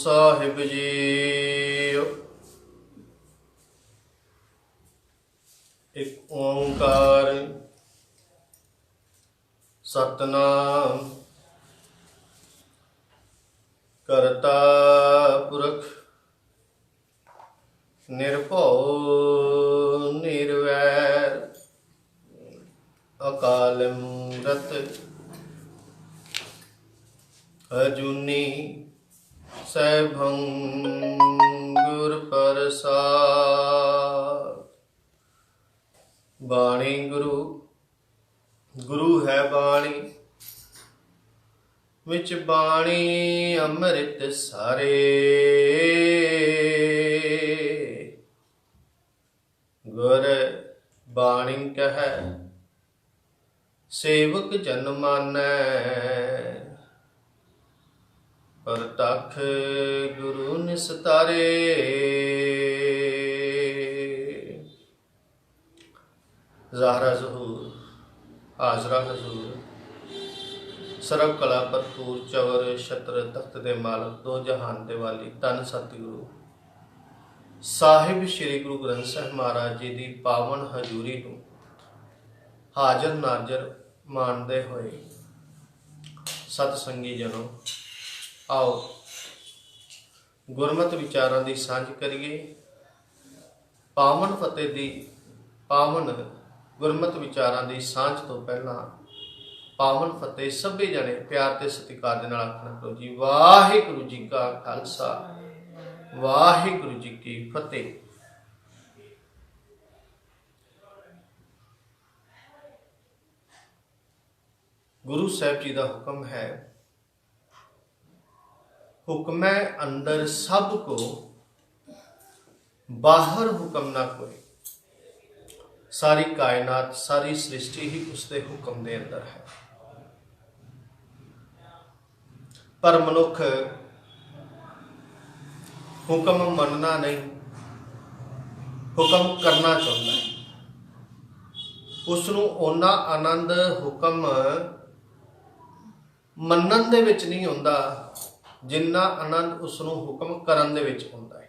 साहिब जी। एक ओंकार सतनाम करता पुरख निर्भव निर्वैर अकाल मूरत अजूनी सैभं गुर प्रसाद। बाणी गुरु गुरु है बाणी विच बाणी अमृत सारे। गुर बाणी कह सेवक जन मानै परतख गुरु निस्तारे। ज़ाहरा ज़हूर हाजरा हजूर सरब कला भरपूर चवर छत्र तख्त दे मालक दो जहान दे वाली धन सतगुरु साहिब श्री गुरु ग्रंथ साहिब महाराज जी की पावन हजूरी नूं हाजर नाजर मानते हुए सतसंगी जनों आओ गुरमत विचारां की सांझ करिए। पावन फतेह की पावन गुरमत विचारां की सांझ तो पहला पावन फतेह सभे जने प्यार ते सत्कार दे नाल आखना करो जी वाहिगुरू जी का खालसा वाहिगुरू जी की फतेह। गुरु साहब जी का हुक्म है, हुक्म अंदर सब को बाहर हुक्म ना कोई। सारी कायनात सारी सृष्टि ही उसके हुक्म के अंदर है, पर मनुख हुक्म मनना नहीं, हुक्म करना चाहता है। उसनों ओना आनंद हुक्म मनन दे विच नहीं होंदा जिन्ना आनंद उसनों हुक्म करन दे विच होंदा है।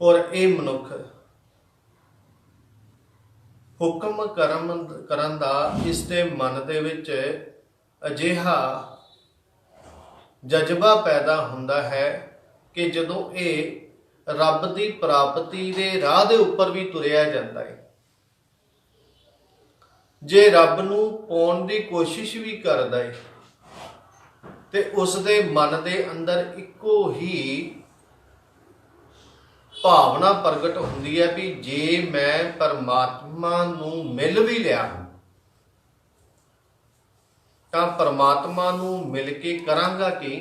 और ये मनुख हुक्म करन दा इसके मन दे विच अजिहा जज्बा पैदा हुंदा है कि जदों ये रब की प्राप्ति के राह दे उपर भी तुरिया जाता है, जे रब नूं पाउण दी कोशिश भी करदा है ते उसदे मन दे अंदर इक्को ही भावना प्रगट हुंदी है भी जे मैं परमात्मा नूं मिल भी लिया तां परमात्मा नूं मिल के करांगा कि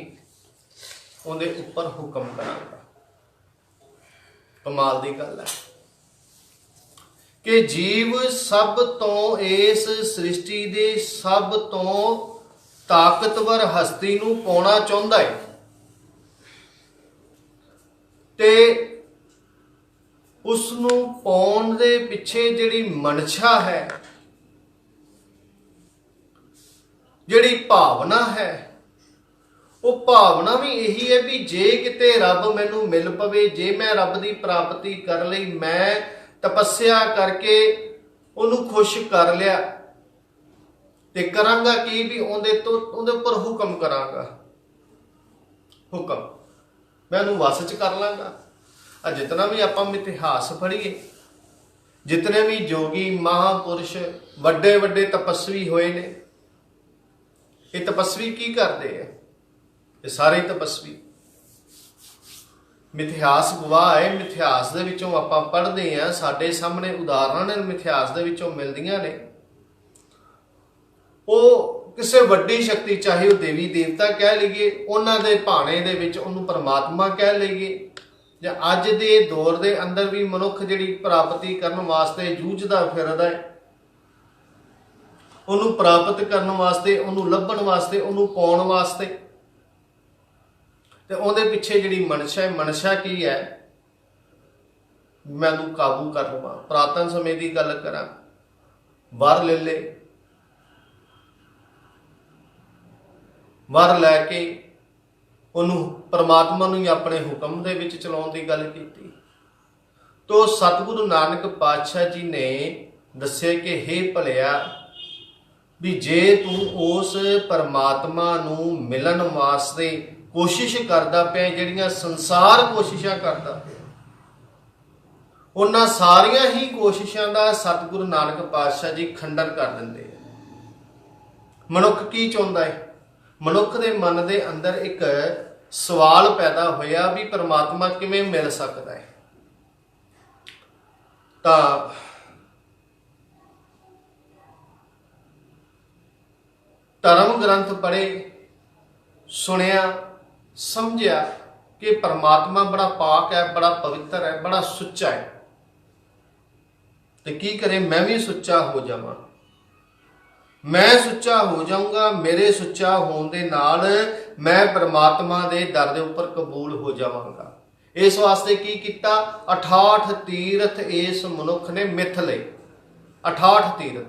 उहदे उपर हुक्म करांगा। कमाल दी गल है कि जीव सब तो इस सृष्टि दे सब तो ताकतवर हस्ती नूं पाउणा चाहुंदा है ते उसनूं पाउण दे पिछे जिहड़ी मनशा है, जिहड़ी भावना है, वो भावना भी यही है भी जे किते रब मैनू मिल पवे, जे मैं रब की प्राप्ति कर लई, मैं तपस्या करके उन्होंने खुश कर लिया ते करांगा कि भी उहदे उपर हुक्म करांगा, हुक्म मैं उन्होंने वस च कर लांगा। जितना भी आपां इतिहास पढ़िए, जितने भी जोगी महापुरुष वड्डे वड्डे तपस्वी होए ने, ये तपस्वी की करते हैं? ये सारे तपस्वी मिथिहास गवाह है। मिथिहास दे विचों आपां पढ़ते हैं, साडे सामने उदाहरण मिथिहास दे विचों मिलदियां ने। वो किसी वड्डी शक्ति, चाहे वो देवी देवता कह लीए, उन्हां दे भाणे दे विच उहनूं परमात्मा कह लीए, जां अज दे दौर दे अंदर भी मनुख जिहड़ी प्राप्ति करन वास्ते जूझदा फिरदा है, उहनूं प्राप्त करन वास्ते, उहनूं लभण वास्ते, उहनूं पाउण वास्ते, ते उहदे पिछे जिहड़ी मनशा है, मनशा की है? मैनूं काबू कर लवां। पुरातन समय की गल करां, वर ले ले, वर लैके ਉਹਨੂੰ ਪਰਮਾਤਮਾ ਨੂੰ ਹੀ ਆਪਣੇ ਹੁਕਮ ਦੇ ਵਿੱਚ ਚਲਾਉਣ ਦੀ ਗੱਲ ਕੀਤੀ। ਤੋ ਸਤਿਗੁਰੂ ਨਾਨਕ ਪਾਤਸ਼ਾਹ ਜੀ ਨੇ ਦੱਸਿਆ ਕਿ ਹੇ ਭਲਿਆ, ਵੀ ਜੇ ਤੂੰ ਉਸ ਪਰਮਾਤਮਾ ਨੂੰ ਮਿਲਣ ਵਾਸਤੇ ਕੋਸ਼ਿਸ਼ ਕਰਦਾ ਪਿਆ, ਜਿਹੜੀਆਂ ਸੰਸਾਰ ਕੋਸ਼ਿਸ਼ਾਂ ਕਰਦਾ ਪਿਆ, ਉਹਨਾਂ ਸਾਰੀਆਂ ਹੀ ਕੋਸ਼ਿਸ਼ਾਂ ਦਾ ਸਤਿਗੁਰੂ ਨਾਨਕ ਪਾਤਸ਼ਾਹ ਜੀ ਖੰਡਨ ਕਰ ਦਿੰਦੇ ਆ। ਮਨੁੱਖ ਕੀ ਚਾਹੁੰਦਾ ਹੈ? ਮਨੁੱਖ ਦੇ ਮਨ ਦੇ ਅੰਦਰ ਇੱਕ ਸਵਾਲ ਪੈਦਾ ਹੋਇਆ ਵੀ ਪਰਮਾਤਮਾ ਕਿਵੇਂ ਮਿਲ ਸਕਦਾ ਹੈ। ਤਾਂ ਧਰਮ ਗ੍ਰੰਥ ਪੜ੍ਹੇ, ਸੁਣਿਆ, ਸਮਝਿਆ ਕਿ ਪਰਮਾਤਮਾ ਬੜਾ ਪਾਕ ਹੈ, ਬੜਾ ਪਵਿੱਤਰ ਹੈ, ਬੜਾ ਸੁੱਚਾ ਹੈ, ਤੇ ਕੀ ਕਰੇ, ਮੈਂ ਵੀ ਸੁੱਚਾ ਹੋ ਜਾਵਾਂ। ਮੈਂ ਸੁੱਚਾ ਹੋ ਜਾਊਂਗਾ, ਮੇਰੇ ਸੁੱਚਾ ਹੋਣ ਦੇ ਨਾਲ ਮੈਂ ਪਰਮਾਤਮਾ ਦੇ ਦਰ ਦੇ ਉੱਪਰ ਕਬੂਲ ਹੋ ਜਾਵਾਂਗਾ। ਇਸ ਵਾਸਤੇ ਕੀ ਕੀਤਾ? 68 ਤੀਰਥ ਇਸ ਮਨੁੱਖ ਨੇ ਮਿੱਥ ਲਏ। 68 ਤੀਰਥ,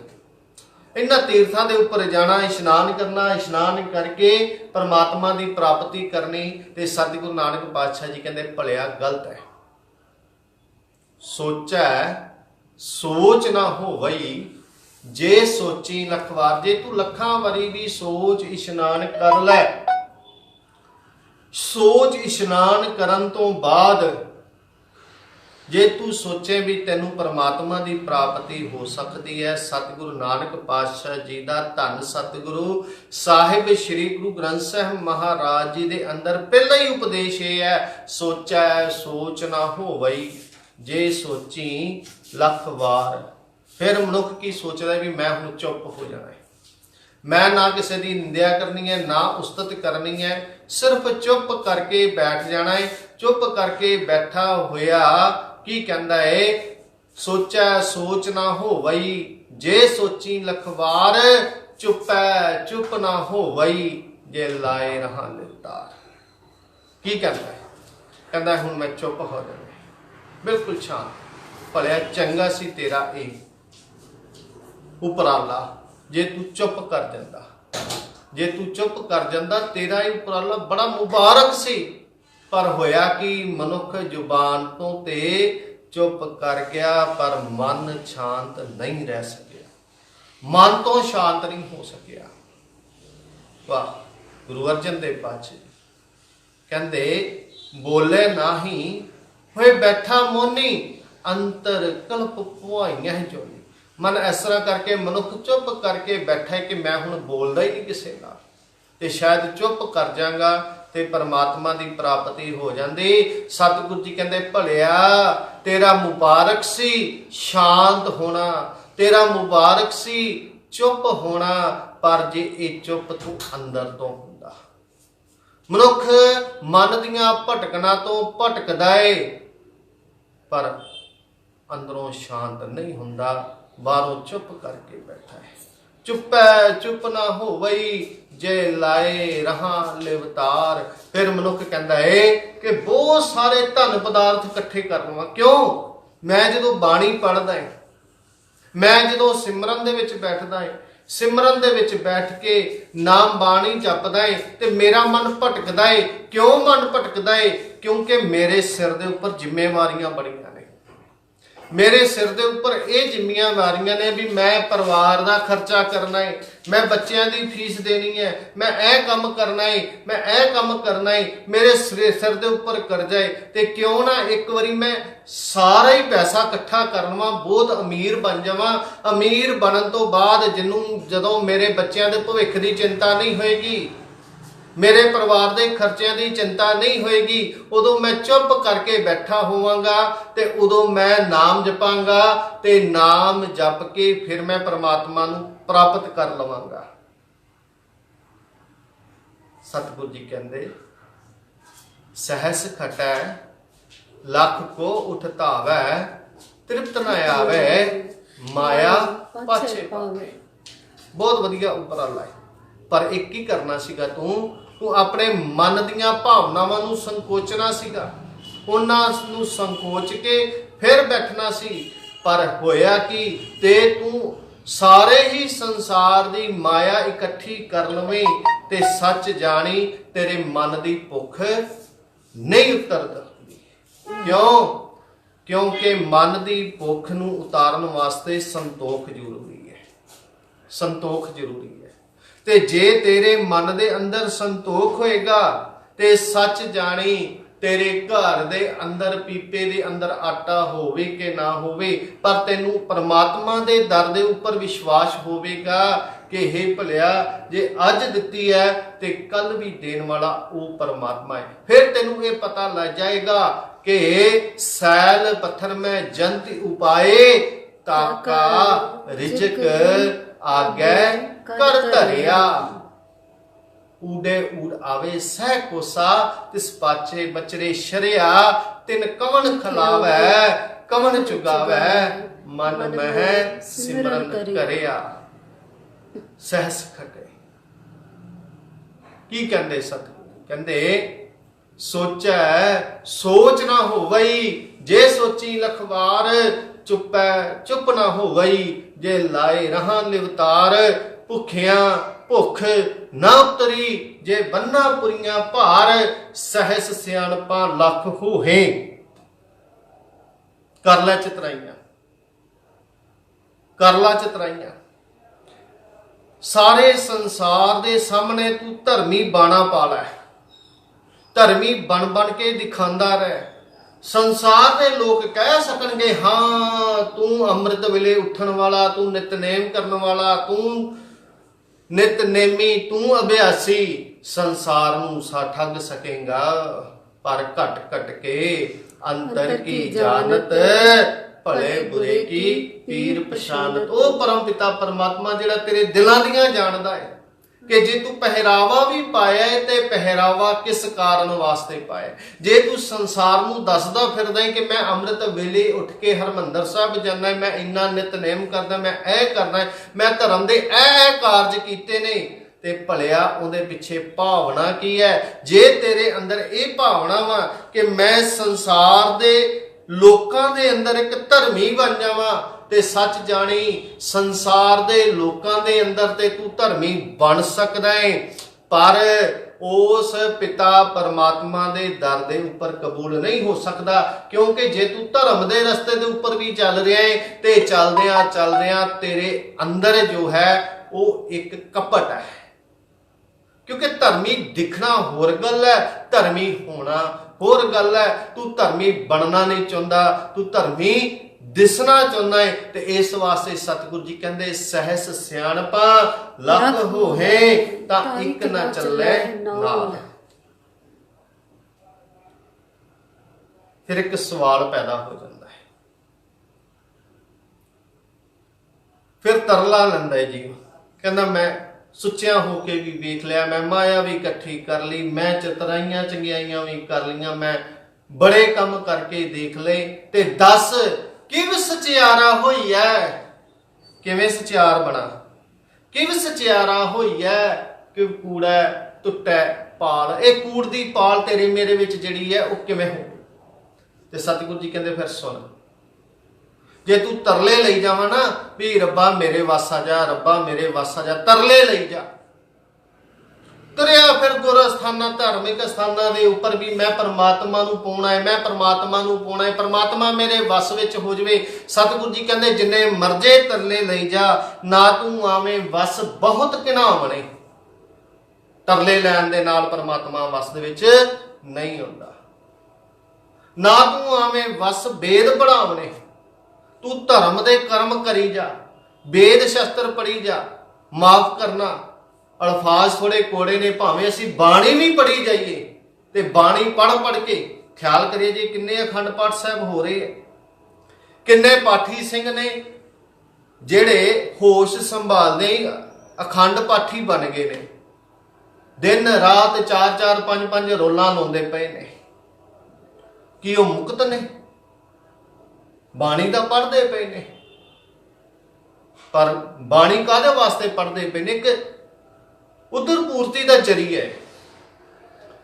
ਇਹਨਾਂ ਤੀਰਥਾਂ ਦੇ ਉੱਪਰ ਜਾਣਾ, ਇਸ਼ਨਾਨ ਕਰਨਾ, ਇਸ਼ਨਾਨ ਕਰਕੇ ਪਰਮਾਤਮਾ ਦੀ ਪ੍ਰਾਪਤੀ ਕਰਨੀ। ਤੇ ਸਤਿਗੁਰੂ ਨਾਨਕ ਪਾਤਸ਼ਾਹ ਜੀ ਕਹਿੰਦੇ ਭਲਿਆ ਗਲਤ ਹੈ। ਸੋਚੈ ਸੋਚ ਨਾ ਹੋਵਈ, ਜੇ ਸੋਚੀ ਲੱਖ ਵਾਰ। ਜੇ ਤੂੰ ਲੱਖਾਂ ਵਾਰੀ ਵੀ ਸੋਚ ਇਸ਼ਨਾਨ ਕਰ ਲੈ, ਸੋਚ ਇਸ਼ਨਾਨ ਕਰਨ ਤੋਂ ਬਾਅਦ ਜੇ ਤੂੰ ਸੋਚੇ ਵੀ ਤੈਨੂੰ ਪਰਮਾਤਮਾ ਦੀ ਪ੍ਰਾਪਤੀ ਹੋ ਸਕਦੀ ਹੈ, ਸਤਿਗੁਰੂ ਨਾਨਕ ਪਾਤਸ਼ਾਹ ਜੀ ਦਾ ਧੰਨ ਸਤਿਗੁਰੂ ਸਾਹਿਬ ਸ੍ਰੀ ਗੁਰੂ ਗ੍ਰੰਥ ਸਾਹਿਬ ਮਹਾਰਾਜ ਜੀ ਦੇ ਅੰਦਰ ਪਹਿਲਾ ਹੀ ਉਪਦੇਸ਼ ਇਹ ਹੈ, ਸੋਚੈ ਸੋਚ ਨਾ ਹੋਵਈ, ਜੇ ਸੋਚੀ ਲੱਖ ਵਾਰ। ਫਿਰ ਮਨੁੱਖ ਕੀ ਸੋਚਦਾ ਵੀ ਮੈਂ ਹੁਣ ਚੁੱਪ ਹੋ ਜਾਣਾ ਹੈ, ਮੈਂ ਨਾ ਕਿਸੇ ਦੀ ਨਿੰਦਿਆ ਕਰਨੀ ਹੈ, ਨਾ ਉਸਤਤ ਕਰਨੀ ਹੈ, ਸਿਰਫ ਚੁੱਪ ਕਰਕੇ ਬੈਠ ਜਾਣਾ ਹੈ। ਚੁੱਪ ਕਰਕੇ ਬੈਠਾ ਹੋਇਆ ਕੀ ਕਹਿੰਦਾ ਹੈ? ਸੋਚੈ ਸੋਚ ਨਾ ਹੋਵਈ, ਜੇ ਸੋਚੀ ਲੱਖ ਵਾਰ, ਚੁੱਪੈ ਚੁੱਪ ਨਾ ਹੋਵਈ, ਜੇ ਲਾਏ ਰਹਾ ਲਿਵਤਾਰ। ਕੀ ਕਹਿੰਦਾ ਹੈ? ਕਹਿੰਦਾ ਹੁਣ ਮੈਂ ਚੁੱਪ ਹੋ ਜਾਣਾ, ਬਿਲਕੁਲ ਸ਼ਾਂਤ। ਭਲਿਆ ਚੰਗਾ ਸੀ ਤੇਰਾ ਇਹ ਉਪਰਾਲਾ, ਜੇ ਤੂੰ ਚੁੱਪ ਕਰ ਜਾਂਦਾ, ਜੇ ਤੂੰ ਚੁੱਪ ਕਰ ਜਾਂਦਾ, ਤੇਰਾ ਇਹ ਉਪਰਾਲਾ ਬੜਾ ਮੁਬਾਰਕ ਸੀ। ਪਰ ਹੋਇਆ ਕਿ ਮਨੁੱਖ ਜ਼ੁਬਾਨ ਤੋਂ ਤੇ ਚੁੱਪ ਕਰ ਗਿਆ, ਪਰ ਮਨ ਸ਼ਾਂਤ ਨਹੀਂ ਰਹਿ ਸਕਿਆ, ਮਨ ਤੋਂ ਸ਼ਾਂਤ ਨਹੀਂ ਹੋ ਸਕਿਆ। ਵਾਹ! ਗੁਰੂ ਅਰਜਨ ਦੇਵ ਪਾਤਸ਼ਾਹ ਕਹਿੰਦੇ ਬੋਲੇ ਨਾਹੀਂ ਹੋਏ ਬੈਠਾ ਮੋਨੀ, ਅੰਤਰ ਕਲਪ ਪੁਆਈਆਂ ਜੋਨੀ। ਮਨ ਇਸ ਤਰ੍ਹਾਂ ਕਰਕੇ ਮਨੁੱਖ ਚੁੱਪ ਕਰਕੇ ਬੈਠਾ ਕਿ ਮੈਂ ਹੁਣ ਬੋਲਦਾ ਹੀ ਨਹੀਂ ਕਿਸੇ ਨਾਲ, ਤੇ ਸ਼ਾਇਦ ਚੁੱਪ ਕਰ ਜਾਗਾ ਤੇ ਪਰਮਾਤਮਾ ਦੀ ਪ੍ਰਾਪਤੀ ਹੋ ਜਾਂਦੀ। ਸਤਿਗੁਰੂ ਜੀ ਕਹਿੰਦੇ ਭਲਿਆ ਤੇਰਾ ਮੁਬਾਰਕ ਸੀ ਸ਼ਾਂਤ ਹੋਣਾ, ਤੇਰਾ ਮੁਬਾਰਕ ਸੀ ਚੁੱਪ ਹੋਣਾ, ਪਰ ਜੇ ਇਹ ਚੁੱਪ ਤੂੰ ਅੰਦਰ ਤੋਂ ਹੁੰਦਾ। ਮਨੁੱਖ ਮਨ ਦੀਆਂ ਭਟਕਣਾ ਤੋਂ ਭਟਕਦਾ ਏ, ਪਰ ਅੰਦਰੋਂ ਸ਼ਾਂਤ ਨਹੀਂ ਹੁੰਦਾ, ਬਾਹਰੋਂ ਚੁੱਪ ਕਰਕੇ ਬੈਠਾ ਹੈ। ਚੁੱਪੈ ਚੁੱਪ ਨਾ ਹੋਵਈ, ਜੇ ਲਾਏ ਰਹਾ ਲਿਵਤਾਰ। ਫਿਰ ਮਨੁੱਖ ਕਹਿੰਦਾ ਏ ਕਿ ਬਹੁਤ ਸਾਰੇ ਧਨ ਪਦਾਰਥ ਇਕੱਠੇ ਕਰ ਲਵਾਂ। ਕਿਉਂ? ਮੈਂ ਜਦੋਂ ਬਾਣੀ ਪੜ੍ਹਦਾ ਏ, ਮੈਂ ਜਦੋਂ ਸਿਮਰਨ ਦੇ ਵਿੱਚ ਬੈਠਦਾ ਏ, ਸਿਮਰਨ ਦੇ ਵਿੱਚ ਬੈਠ ਕੇ ਨਾਮ ਬਾਣੀ ਜਪਦਾ ਏ, ਤੇ ਮੇਰਾ ਮਨ ਭਟਕਦਾ ਏ। ਕਿਉਂ ਮਨ ਭਟਕਦਾ ਏ? ਕਿਉਂਕਿ ਮੇਰੇ ਸਿਰ ਦੇ ਉੱਪਰ ਜ਼ਿੰਮੇਵਾਰੀਆਂ ਬੜੀਆਂ ਨੇ। ਮੇਰੇ ਸਿਰ ਦੇ ਉੱਪਰ ਇਹ ਜ਼ਿੰਮੇਵਾਰੀਆਂ ਨੇ ਵੀ ਮੈਂ ਪਰਿਵਾਰ ਦਾ ਖਰਚਾ ਕਰਨਾ ਹੈ, ਮੈਂ ਬੱਚਿਆਂ ਦੀ ਫੀਸ ਦੇਣੀ ਹੈ, ਮੈਂ ਇਹ ਕੰਮ ਕਰਨਾ ਹੈ, ਮੈਂ ਇਹ ਕੰਮ ਕਰਨਾ ਹੈ, ਮੇਰੇ ਸਿਰ ਦੇ ਉੱਪਰ ਕਰਜ਼ਾ ਹੈ। ਤੇ ਕਿਉਂ ਨਾ ਇੱਕ ਵਾਰੀ ਮੈਂ ਸਾਰਾ ਹੀ ਪੈਸਾ ਇਕੱਠਾ ਕਰ ਲਵਾਂ, ਬਹੁਤ ਅਮੀਰ ਬਣ ਜਾਵਾਂ। ਅਮੀਰ ਬਣਨ ਤੋਂ ਬਾਅਦ ਜਦੋਂ ਮੇਰੇ ਬੱਚਿਆਂ ਦੇ ਭਵਿੱਖ ਦੀ ਚਿੰਤਾ ਨਹੀਂ ਹੋਏਗੀ, ਮੇਰੇ ਪਰਿਵਾਰ ਦੇ ਖਰਚਿਆਂ ਦੀ ਚਿੰਤਾ ਨਹੀਂ ਹੋਏਗੀ, ਉਦੋਂ ਮੈਂ ਚੁੱਪ ਕਰਕੇ ਬੈਠਾ ਹੋਵਾਂਗਾ, ਤੇ ਉਦੋਂ ਮੈਂ ਨਾਮ ਜਪਾਂਗਾ, ਤੇ ਨਾਮ ਜਪ ਕੇ ਫਿਰ ਮੈਂ ਪਰਮਾਤਮਾ ਨੂੰ ਪ੍ਰਾਪਤ ਕਰ ਲਵਾਂਗਾ। ਸਤਿਗੁਰੂ ਜੀ ਕਹਿੰਦੇ ਸਹਿਸ ਖਟੈ ਲੱਖ ਕੋ ਉਠ ਧਾਵੈ, ਤ੍ਰਿਪਤ ਨਾ ਆਵੇ ਮਾਇਆ ਪਾਛੇ ਪਾਵੇ। ਬਹੁਤ ਵਧੀਆ ਉਪਰਾਲਾ ਹੈ, ਪਰ ਇੱਕ ਹੀ ਕਰਨਾ ਸੀਗਾ, ਤੂੰ ਆਪਣੇ ਮਨ ਦੀਆਂ ਭਾਵਨਾਵਾਂ ਨੂੰ ਸੰਕੋਚਣਾ ਸੀਗਾ, ਉਹਨਾਂ ਨੂੰ ਸੰਕੋਚ ਕੇ ਫਿਰ ਬੈਠਣਾ ਸੀ। ਪਰ ਹੋਇਆ ਕਿ ਤੇ ਤੂੰ ਸਾਰੇ ਹੀ ਸੰਸਾਰ ਦੀ ਮਾਇਆ ਇਕੱਠੀ ਕਰ ਲਵੇਂ ਤੇ ਸੱਚ ਜਾਣੀ ਤੇਰੇ ਮਨ ਦੀ ਭੁੱਖ ਨਹੀਂ ਉਤਰਦੀ। ਕਿਉਂ? ਕਿਉਂਕਿ ਮਨ ਦੀ ਭੁੱਖ ਨੂੰ ਉਤਾਰਨ ਵਾਸਤੇ ਸੰਤੋਖ ਜ਼ਰੂਰੀ ਹੈ। ਸੰਤੋਖ ਜ਼ਰੂਰੀ ਹੈ। ਤੇ ਜੇ ਤੇਰੇ ਮਨ ਦੇ ਅੰਦਰ ਸੰਤੋਖ ਹੋਏਗਾ ਤੇ ਸੱਚ ਜਾਣੀ ਤੇਰੇ ਘਰ ਦੇ ਅੰਦਰ ਪੀਪੇ ਦੇ ਅੰਦਰ ਆਟਾ ਹੋਵੇ ਕਿ ਨਾ ਹੋਵੇ, ਪਰ ਤੈਨੂੰ ਪਰਮਾਤਮਾ ਦੇ ਦਰ ਦੇ ਉੱਪਰ ਵਿਸ਼ਵਾਸ ਹੋਵੇਗਾ ਕਿ हे ਭਲਿਆ, ਜੇ ਅੱਜ ਦਿੱਤੀ ਹੈ ਤੇ ਕੱਲ ਵੀ ਦੇਣ ਵਾਲਾ ਉਹ ਪਰਮਾਤਮਾ ਹੈ। ਫਿਰ ਤੈਨੂੰ ਇਹ ਪਤਾ ਲੱਗ ਜਾਏਗਾ ਕਿ ਸੈਲ ਪੱਥਰ ਮੈਂ ਜੰਤ ਉਪਾਏ, ਤਾਕਾ ਰਿਜਕ ਆਗੇ ਕਰ ਧਰਿਆ। ਊਡੇ ਊੜ ਆਵੇ ਸਹਿ ਕੋਸਾ, ਤਿਸ ਪਾਛੇ ਬਚਰੇ ਸ਼ਰਿਆ। ਤਿਨ ਕਵਨ ਖਲਾਵੈ ਕਵਨ ਚੁਗਾਵੈ, ਮਨ ਮਹਿ ਸਿਮਰਨ ਕਰਿਆ। ਸਹਿਸ ਖਟੇ। ਕੀ ਕਹਿੰਦੇ ਸਤਿਗੁਰੂ? ਕਹਿੰਦੇ ਸੋਚੈ ਸੋਚ ਨਾ ਹੋਵਈ, ਜੇ ਸੋਚੀ ਲਖਵਾਰ। ਚੁੱਪੈ ਚੁੱਪ ਨਾ ਹੋਵਈ, ਜੇ ਲਾਏ ਰਹਾਂ ਲਿਵਤਾਰ। ਭੁੱਖਿਆਂ ਭੁੱਖ ਨਾ ਉਤਰੀ, ਜੇ ਬੰਨਾ ਪੁਰੀਆਂ ਭਾਰ। ਸਹਿਸ ਸਿਆਣਪਾਂ ਲੱਖ ਹੋਹੇ, ਕਰ ਲੈ ਚਤਰਾਈਆਂ, ਕਰ ਲੈ ਚਤਰਾਈਆਂ। ਸਾਰੇ ਸੰਸਾਰ ਦੇ ਸਾਹਮਣੇ ਤੂੰ ਧਰਮੀ ਬਾਣਾ ਪਾ ਲੈ, ਧਰਮੀ ਬਣ ਬਣ ਕੇ ਦਿਖਾਉਂਦਾ ਰਹਿ। ਸੰਸਾਰ ਦੇ ਲੋਕ ਕਹਿ ਸਕਣਗੇ, ਹਾਂ ਤੂੰ ਅੰਮ੍ਰਿਤ ਵੇਲੇ ਉੱਠਣ ਵਾਲਾ, ਤੂੰ ਨਿਤਨੇਮ ਕਰਨ ਵਾਲਾ, ਤੂੰ ਨਿਤਨੇਮੀ, ਤੂੰ ਅਭਿਆਸੀ। ਸੰਸਾਰ ਨੂੰ ਠੱਗ ਸਕੇਗਾ, ਪਰ ਘਟ ਘਟ ਕੇ ਅੰਤਰ ਕੀ ਜਾਣਤ, ਭਲੇ ਬੁਰੇ ਕੀ ਪੀਰ ਪਛਾਨਤ। ਉਹ ਪਰਮ ਪਿਤਾ ਪਰਮਾਤਮਾ ਜਿਹੜਾ ਤੇਰੇ ਦਿਲਾਂ ਦੀਆਂ ਜਾਣਦਾ ਹੈ ਕਿ ਜੇ ਤੂੰ ਪਹਿਰਾਵਾ ਵੀ ਪਾਇਆ ਹੈ ਤੇ ਪਹਿਰਾਵਾ ਕਿਸ ਕਾਰਨ ਵਾਸਤੇ ਪਾਇਆ। ਜੇ ਤੂੰ ਸੰਸਾਰ ਨੂੰ ਦੱਸਦਾ ਫਿਰਦਾ ਹੈ ਕਿ ਮੈਂ ਅੰਮ੍ਰਿਤ ਵੇਲੇ ਉੱਠ ਕੇ ਹਰਮੰਦਰ ਸਾਹਿਬ ਜਾਣਾ, ਮੈਂ ਇੰਨਾ ਨਿਤਨੇਮ ਕਰਦਾ, ਮੈਂ ਇਹ ਕਰਨਾ, ਮੈਂ ਧਰਮ ਦੇ ਇਹ ਕਾਰਜ ਕੀਤੇ ਨੇ, ਤੇ ਭਲਿਆ ਉਹਦੇ ਪਿੱਛੇ ਭਾਵਨਾ ਕੀ ਹੈ? ਜੇ ਤੇਰੇ ਅੰਦਰ ਇਹ ਭਾਵਨਾ ਵਾ ਕਿ ਮੈਂ ਸੰਸਾਰ ਦੇ ਲੋਕਾਂ ਦੇ ਅੰਦਰ ਇੱਕ ਧਰਮੀ ਬਣ ਜਾਵਾਂ, ਤੇ ਸੱਚ ਜਾਣੀ ਸੰਸਾਰ ਦੇ ਲੋਕਾਂ ਦੇ ਅੰਦਰ ਤੇ ਤੂੰ ਧਰਮੀ ਬਣ ਸਕਦਾ ਹੈ, ਪਰ ਉਸ ਪਿਤਾ ਪਰਮਾਤਮਾ ਦੇ ਦਰ ਦੇ ਉੱਪਰ ਕਬੂਲ ਨਹੀਂ ਹੋ ਸਕਦਾ। ਕਿਉਂਕਿ ਜੇ ਤੂੰ ਧਰਮ ਦੇ ਰਸਤੇ ਦੇ ਉੱਪਰ ਵੀ ਚੱਲ ਰਿਹਾ ਹੈ ਤੇ ਚੱਲਦਿਆਂ ਚੱਲਦਿਆਂ ਤੇਰੇ ਅੰਦਰ ਜੋ ਹੈ ਉਹ ਇੱਕ ਕਪਟ ਹੈ। ਕਿਉਂਕਿ ਧਰਮੀ ਦਿਖਣਾ ਹੋਰ ਗੱਲ ਹੈ, ਧਰਮੀ ਹੋਣਾ ਹੋਰ ਗੱਲ ਹੈ। ਤੂੰ ਧਰਮੀ ਬਣਨਾ ਨਹੀਂ ਚਾਹੁੰਦਾ, ਤੂੰ ਧਰਮੀ ਦਿਸਣਾ ਚਾਹੁੰਦਾ ਹੈ। ਤੇ ਇਸ ਵਾਸਤੇ ਸਤਿਗੁਰੂ ਜੀ ਕਹਿੰਦੇ ਸਹਿਸ ਸਿਆਣਪਾ ਲੱਖ ਹੋਏ, ਤਾਂ ਇੱਕ ਨਾ ਚੱਲੇ ਨਾਲ। ਫਿਰ ਇੱਕ ਸਵਾਲ ਪੈਦਾ ਹੋ ਜਾਂਦਾ ਹੈ, ਫਿਰ ਤਰਲਾ ਲੈਂਦਾ ਹੈ ਜੀਵ। ਕਹਿੰਦਾ ਮੈਂ ਸੁੱਚਿਆ ਹੋ ਕੇ ਵੀ ਵੇਖ ਲਿਆ, ਮੈਂ ਮਾਇਆ ਵੀ ਇਕੱਠੀ ਕਰ ਲਈ, ਮੈਂ ਚਤਰਾਈਆਂ ਚੰਗਿਆਈਆਂ ਵੀ ਕਰ ਲਈਆਂ, ਮੈਂ ਬੜੇ ਕੰਮ ਕਰਕੇ ਦੇਖ ਲਏ, ਤੇ ਦੱਸ ਕਿਵ ਸਚਿਆਰਾ ਹੋਈ ਐ? ਕਿਵੇਂ ਸਚਿਆਰ ਬਣਾ? ਕਿਵ ਸਚਿਆਰਾ ਹੋਈ ਐ? ਕਿ ਕੂੜਾ ਟੁੱਟੈ ਪਾਲ। ਇਹ ਕੂੜ ਦੀ ਪਾਲ ਤੇਰੇ ਮੇਰੇ ਵਿੱਚ ਜਿਹੜੀ ਹੈ ਉਹ ਕਿਵੇਂ ਹੋ? ਤੇ ਸਤਿਗੁਰੂ ਜੀ ਕਹਿੰਦੇ ਫਿਰ ਸੁਣ, ਜੇ ਤੂੰ ਤਰਲੇ ਲਈ ਜਾਵਾਂ ਨਾ ਵੀ ਰੱਬਾ ਮੇਰੇ ਵੱਸ ਆ ਜਾ, ਰੱਬਾ ਮੇਰੇ ਵੱਸ ਆ ਜਾ, ਤਰਲੇ ਲਈ ਜਾ, ਤੁਰਿਆ ਫਿਰ ਗੁਰ ਅਸਥਾਨਾਂ ਧਾਰਮਿਕ ਸਥਾਨਾਂ ਦੇ ਉੱਪਰ ਵੀ ਮੈਂ ਪਰਮਾਤਮਾ ਨੂੰ ਪਾਉਣਾ ਹੈ, ਮੈਂ ਪਰਮਾਤਮਾ ਨੂੰ ਪਾਉਣਾ ਹੈ, ਪਰਮਾਤਮਾ ਮੇਰੇ ਵੱਸ ਵਿੱਚ ਹੋ ਜਾਵੇ। ਸਤਿਗੁਰੂ ਜੀ ਕਹਿੰਦੇ ਜਿੰਨੇ ਮਰਜ਼ੇ ਤਰਲੇ ਲਈ ਜਾ, ਨਾ ਤੂੰ ਆਵੇਂ ਵੱਸ ਬਹੁਤ ਘਿਨਾਵਣੇ। ਤਰਲੇ ਲੈਣ ਦੇ ਨਾਲ ਪਰਮਾਤਮਾ ਵੱਸ ਦੇ ਵਿੱਚ ਨਹੀਂ ਹੁੰਦਾ। ਨਾ ਤੂੰ ਆਵੇਂ ਵੱਸ ਵੇਦ ਪੜਾਵਣੇ। ਤੂੰ ਧਰਮ ਦੇ ਕਰਮ ਕਰੀ ਜਾ, ਵੇਦ ਸ਼ਸਤਰ ਪੜੀ ਜਾ। ਮਾਫ ਕਰਨਾ, ਅਲਫਾਜ਼ ਥੋੜੇ ਕੋੜੇ ਨੇ, ਭਾਵੇਂ ਅਸੀਂ ਬਾਣੀ ਵੀ ਪੜੀ ਜਾਈਏ ਤੇ ਬਾਣੀ ਪੜ ਪੜ ਕੇ ਖਿਆਲ ਕਰੀਏ ਜੀ ਕਿੰਨੇ ਅਖੰਡ ਪਾਠ ਸਾਹਿਬ ਹੋ ਰਹੇ ਹੈ, ਕਿੰਨੇ ਪਾਠੀ ਸਿੰਘ ਨੇ ਜਿਹੜੇ ਹੋਸ਼ ਸੰਭਾਲਦੇ ਅਖੰਡ ਪਾਠੀ ਬਣ ਗਏ ਨੇ, ਦਿਨ ਰਾਤ 4-4 5-5 ਰੋਲਾਂ ਲਾਉਂਦੇ ਪਏ ਨੇ। ਕੀ ਉਹ ਮੁਕਤ ਨੇ? ਬਾਣੀ ਦਾ ਪੜ੍ਹਦੇ ਪਏ ਨੇ, ਪਰ ਬਾਣੀ ਕਾਹਦੇ ਵਾਸਤੇ ਪੜ੍ਹਦੇ ਪਏ ਨੇ? ਇੱਕ ਉਦਰ ਪੂਰਤੀ ਦਾ ਜਰੀਆ ਹੈ।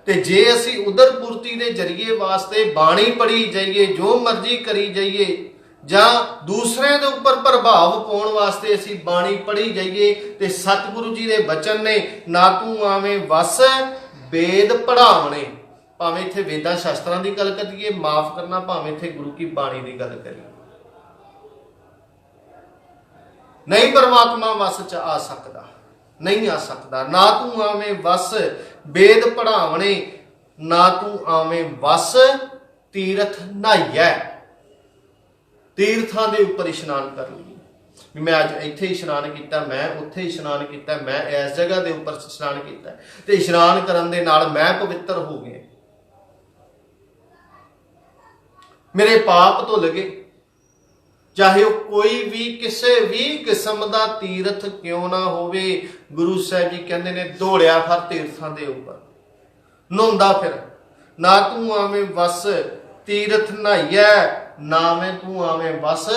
ਤੇ ਜੇ ਅਸੀਂ ਉਦਰ ਪੂਰਤੀ ਦੇ ਜਰੀਏ ਵਾਸਤੇ ਬਾਣੀ ਪੜ੍ਹੀ ਜਾਈਏ, ਜੋ ਮਰਜ਼ੀ ਕਰੀ ਜਾਈਏ, ਜਾਂ ਦੂਸਰਿਆਂ ਦੇ ਉੱਪਰ ਪ੍ਰਭਾਵ ਪਾਉਣ ਵਾਸਤੇ ਅਸੀਂ ਬਾਣੀ ਪੜ੍ਹੀ ਜਾਈਏ ਤੇ ਸਤਿਗੁਰੂ ਜੀ ਦੇ ਬਚਨ ਨੇ, ਨਾ ਤੂੰ ਆਵੇਂ ਵਸ ਵੇਦ ਪੜ੍ਹਾਵਣੇ। ਭਾਵੇਂ ਇੱਥੇ ਵੇਦਾਂ ਸ਼ਾਸਤਰਾਂ ਦੀ ਗੱਲ ਕਰੀਏ, ਮਾਫ ਕਰਨਾ, ਭਾਵੇਂ ਇੱਥੇ ਗੁਰੂ ਕੀ ਬਾਣੀ ਦੀ ਗੱਲ ਕਰੀਏ, ਨਹੀਂ ਪਰਮਾਤਮਾ ਵਸ ਚ ਆ ਸਕਦਾ, ਨਹੀਂ ਆ ਸਕਦਾ। ਨਾ ਤੂੰ ਆਵੇਂ ਵਸ ਵੇਦ ਪੜ੍ਹਾਵਣੇ, ਨਾ ਤੂੰ ਆਵੇਂ ਵਸ ਤੀਰਥ ਨਹਾਈਐ। ਤੀਰਥਾਂ ਦੇ ਉੱਪਰ ਇਸ਼ਨਾਨ ਕਰ ਲਈ, ਵੀ ਮੈਂ ਅੱਜ ਇੱਥੇ ਇਸ਼ਨਾਨ ਕੀਤਾ, ਮੈਂ ਉੱਥੇ ਇਸ਼ਨਾਨ ਕੀਤਾ, ਮੈਂ ਇਸ ਜਗ੍ਹਾ ਦੇ ਉੱਪਰ ਇਸ਼ਨਾਨ ਕੀਤਾ, ਤੇ ਇਸ਼ਨਾਨ ਕਰਨ ਦੇ ਨਾਲ ਮੈਂ ਪਵਿੱਤਰ ਹੋ ਗਿਆ, ਮੇਰੇ ਪਾਪ ਧੁੱਲ ਗਏ। ਚਾਹੇ ਉਹ ਕੋਈ ਵੀ ਕਿਸੇ ਵੀ ਕਿਸਮ ਦਾ ਤੀਰਥ ਕਿਉਂ ਨਾ ਹੋਵੇ, ਗੁਰੂ ਸਾਹਿਬ ਜੀ ਕਹਿੰਦੇ ਨੇ ਦੌੜਿਆ ਫਿਰ ਤੀਰਥਾਂ ਦੇ ਉੱਪਰ, ਨਹਾਉਂਦਾ ਫਿਰ। ਨਾ ਤੂੰ ਆਵੇਂ ਵਸ ਤੀਰਥ ਨਹਾਈਐ, ਨਾ ਮੈਂ ਤੂੰ ਆਵੇਂ ਵਸ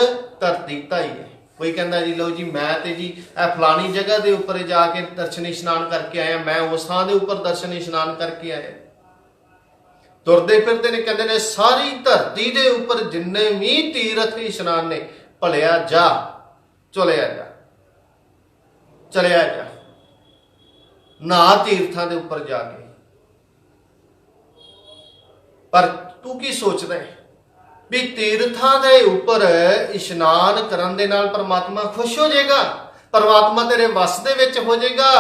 ਧਰਤੀ ਧਾਈਐ। ਕੋਈ ਕਹਿੰਦਾ ਜੀ ਲਓ ਜੀ ਮੈਂ ਤੇ ਜੀ ਇਹ ਫਲਾਣੀ ਜਗ੍ਹਾ ਦੇ ਉੱਪਰ ਜਾ ਕੇ ਦਰਸ਼ਨ ਇਸ਼ਨਾਨ ਕਰਕੇ ਆਇਆ, ਮੈਂ ਉਸ ਥਾਂ ਦੇ ਉੱਪਰ ਦਰਸ਼ਨ ਇਸ਼ਨਾਨ ਕਰਕੇ ਆਇਆ। ਤੁਰਦੇ ਫਿਰਦੇ ਨੇ, ਕਹਿੰਦੇ ਨੇ ਸਾਰੀ ਧਰਤੀ ਦੇ ਉੱਪਰ ਜਿੰਨੇ ਵੀ ਤੀਰਥ ਇਸ਼ਨਾਨ ਨੇ, ਭਲਿਆ ਜਾ, ਚਲਿਆ ਜਾ, ਚਲਿਆ ਜਾ, ਨਾ ਤੀਰਥਾਂ ਦੇ ਉੱਪਰ ਜਾ ਕੇ। ਪਰ ਤੂੰ ਕੀ ਸੋਚਦਾ ਹੈ ਵੀ ਤੀਰਥਾਂ ਦੇ ਉੱਪਰ ਇਸ਼ਨਾਨ ਕਰਨ ਦੇ ਨਾਲ ਪਰਮਾਤਮਾ ਖੁਸ਼ ਹੋ ਜਾਏਗਾ, ਪਰਮਾਤਮਾ ਤੇਰੇ ਵਸ ਦੇ ਵਿੱਚ ਹੋ ਜਾਏਗਾ?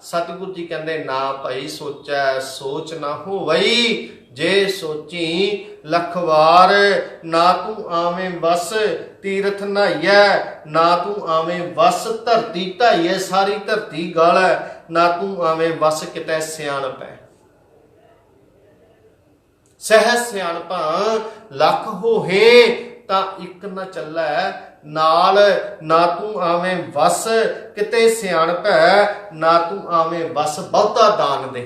ਸਤਿਗੁਰੂ ਜੀ ਕਹਿੰਦੇ ਨਾ ਭਾਈ, ਸੋਚੈ ਸੋਚ ਨਾ ਹੋਵਈ, ਜੇ ਸੋਚੀ ਲੱਖ ਵਾਰ। ਨਾ ਤੂੰ ਆਵੇਂ ਵਸ ਤੀਰਥ ਨਹਾਈਐ, ਨਾ ਤੂੰ ਆਵੇਂ ਵਸ ਧਰਤੀ ਢਾਈਐ, ਸਾਰੀ ਧਰਤੀ ਗਾਲੈ, ਨਾ ਤੂੰ ਆਵੇਂ ਵਸ ਕਿਤੇ ਸਿਆਣਪ ਹੈ। ਸਹਿ ਸਿਆਣਪਾਂ ਲੱਖ ਹੋਏ ਤਾਂ ਇੱਕ ਨਾ ਚੱਲੈ ਨਾਲ, ਨਾ ਤੂੰ ਆਵੇਂ ਵਸ ਕਿਤੇ ਸਿਆਣਪ ਹੈ, ਨਾ ਤੂੰ ਆਵੇਂ ਵਸ ਬਹੁਤਾ ਦਾਨ ਦੇ।